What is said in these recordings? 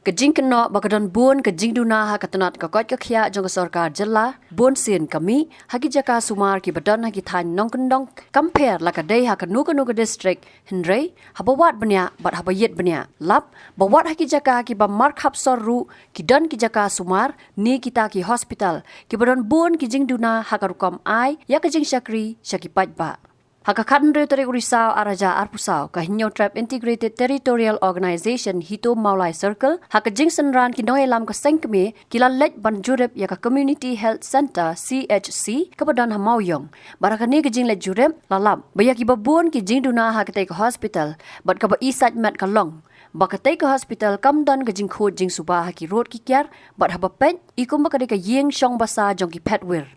Kejing kena bakadon bun kejing duna ha katunat kakot kakhya jong sarkar jalla bun sin kami hagi jaka sumar ki badan hagi than nong kendong compare la kadai ha kanu district hindrei habawat banya bat habayet banya lap bawat hagi jaka ki ba markhap sorru ki dan ki jaka sumar ni kita ki hospital ki badan bun ki jing duna ha karukam ai ya kejing syakri syakipat ba Hakakan Territory Urisau Araja Arpusau Kahinyo Tribe Integrated Territorial Organization Hito Maulai Circle Hakajing Senran Kinoy Lam Kasengkeme Kilalet Banjurep Yaka Community Health Center CHC Kepadan Hamauyong Barakani Kajing Let Jurep Lalap Bayaki Babun Kijing Duna Hakatai ke Hospital Bat Kaba Isat Mat Kalong Bakatai ke hospital kamdan ke jing khod jing suba haki road ki kyar bat habapet ikum bakade ka yeng shong basa jong ki petwir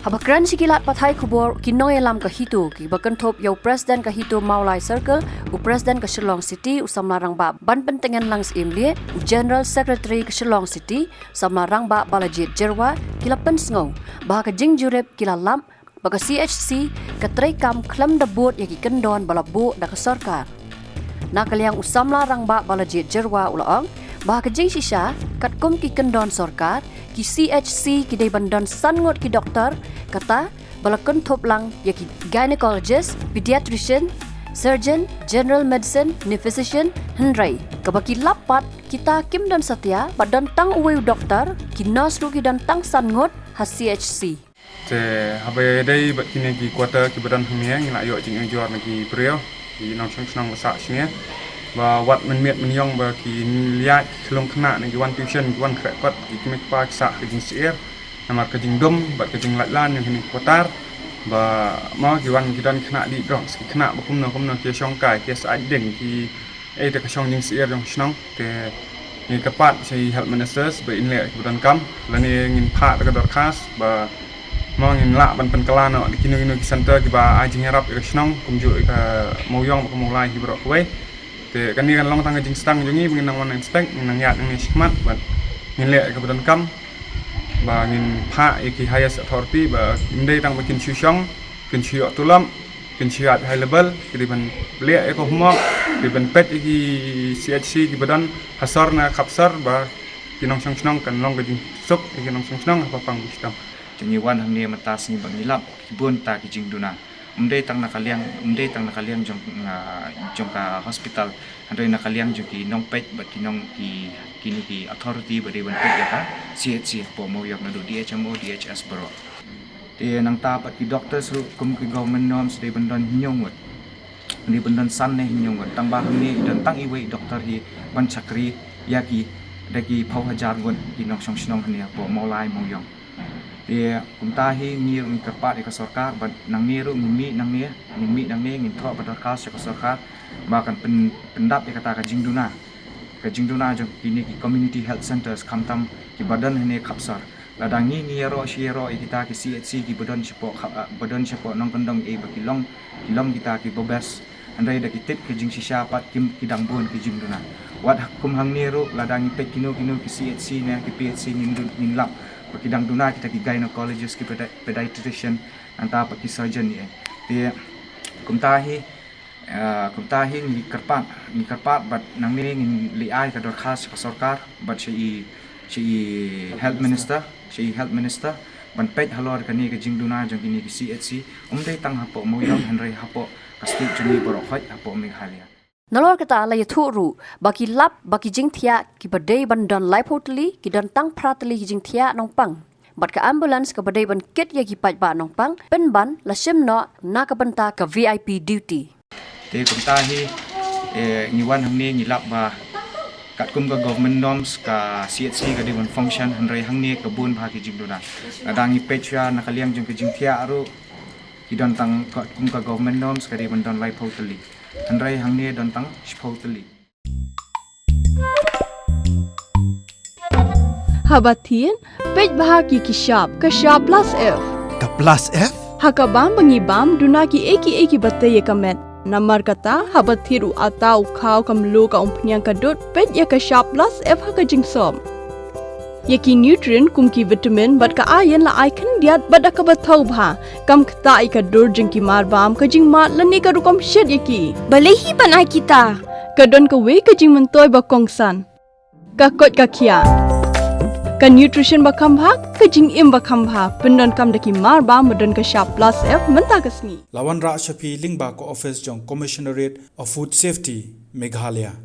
Habakran sikilat pathai kubor kinoy lam kahito ki bakantop yau President kahito Maulai Circle u President ka Shillong City u samlarang ba ban pentengan langs imlie u General Secretary ka Shillong City samlarang ba Balajit Jerwa kila pensngau bah ka jing jurep kila lam baka CHC ka traikam klam da boat yaki kendon balabo da ka sarkar nakaliang u samlarang ba Balajit Jerwa ulaong bah ka jing shisha kat kum ki kendon sarkar ki CHC ki dei bandan sangot ki doktor kata balakon thop lang yaki gynecologist pediatrician surgeon general medicine ni physician hendrai kabaki lapat kita kim dan satya badan tang uwe doktor ki nurse ki dan tang sangot ha CHC te habai dai bakine ki quarter ki badan hmia ngila yo jing jor na ki prio ki nong chang sa shnia và wat men miet men yong ba ki liat klong khna ni wan tuition wan khat ki mek pa sa ki jing sier namar ka jing dom ba ka jing latlan yang ni kotar ba ma ki wan ki dan khna di dong ki khna ba kumna ki shong kai ki sa deng ki e ta ka shong jing sier dong snong te ni ka pat sei health ministers ba in le ki dan kam la ni ngin pha ka dor khas ba ma ngin la ban pen kala no ki no ki center ki ba a jing rap ka snong kum ju ka mo yong ba mo lai ki bro we te kan ni kan long tang jing stang jungi bingin nang wan inspect nang yat nang shmat bat ngin le ka badan kam ba ngin pha ki highest authority ba indai tang bakin chushong kin chiyo tulam kin chiat high level ki ban le ko hmo ki ban pet ki CHC ki badan hasar na khapsar ba ki nong chang kan long ka jing sok ki nong chang apa pang sistem jungi wan hang ni matas ni bang ilap ki bun ta ki jing duna umdei tang nakaliang jong ka hospital andoi nakaliang jong ki nong pet ba ki nong ki kini ki authority ba de ban pet ya ka CHC po mo yak na do DHMO DHS bro te nang ta pat ki doctors ru kum ki government norms de ban don nyongot ni ban don san ne nyongot tang ba ni dan tang iwe doctor hi ban chakri ya ki da ki phau hajar gon ki nong song snong ni po mo lai mo yong dia kumtahi ngir ng kerpat ka sarkar bat nang niru ngimi nang ne ngin tho bat ka sarkar bahkan pendap kata ka jingduna jong kini ki community health centers kamtam ki badan hene khapsar ladangi ngiro shiro kita ki CHC ki badan sipo nong kendong e bakilong kita ki bobes andai da ki tip ki jing shisha pat kim kidang bun ki jingduna wat kum hang niru ladangi pek kinu ki CHC ne ki PHC nin lap pakidang duna kita ki gynecologist ki pediatrician anta pa ki surgeon ni dia kumtahi ni kerpat bat nang ni ngin li ai ka dor khas ka sarkar bat si health minister ban pet halor ka ni ka jing duna jong ni ki CHC umdei tang hapo mo yong hanrei hapo ka state juni boro khoi hapo meghalaya Nalor kata ala yathu baki lap baki jing thia ki badai bandan life hoteli ki dan tang prateli ki jing thia nong pang bat ka ambulance ka badai ban kit ya ki pat ba nong pang pen ban la sim no na ka banta ka VIP duty te kumtahi ni wan hang ni lap ba kat kum ka government norms ka CHC ka di ban function hanrai hangni ka bun bha ki jingduna adangi pecha nakaliang jung ki jingthia aru ki don tang kat kum ka government norms ka di ban don lai photali hanrai hangni don tang photali Habatin pej bahagi ki sharp plus F Ka plus F? hakabam bangibam duna ki eki batte ye kamet namar kata habathiru atau khau kamlu ka umpnyang kadut pej ya ka sharp plus F haka jingsom yaki nutrient kum ki vitamin bat ka iron la ai khan diat bat ka bathau bha kam khta i ka dur jing ki mar bam ka jing mat lani ka rukom shet yaki balehi banai kita kadon ka we ka jing mentoy ba kongsan ka kot ka khia ka nutrition ba khambha ka jing im ba khambha pendon kam daki mar ba modon ka sharp plus F menta kasni Lawan Ra Shafi Lingba ko office jong Commissionerate of Food Safety Meghalaya.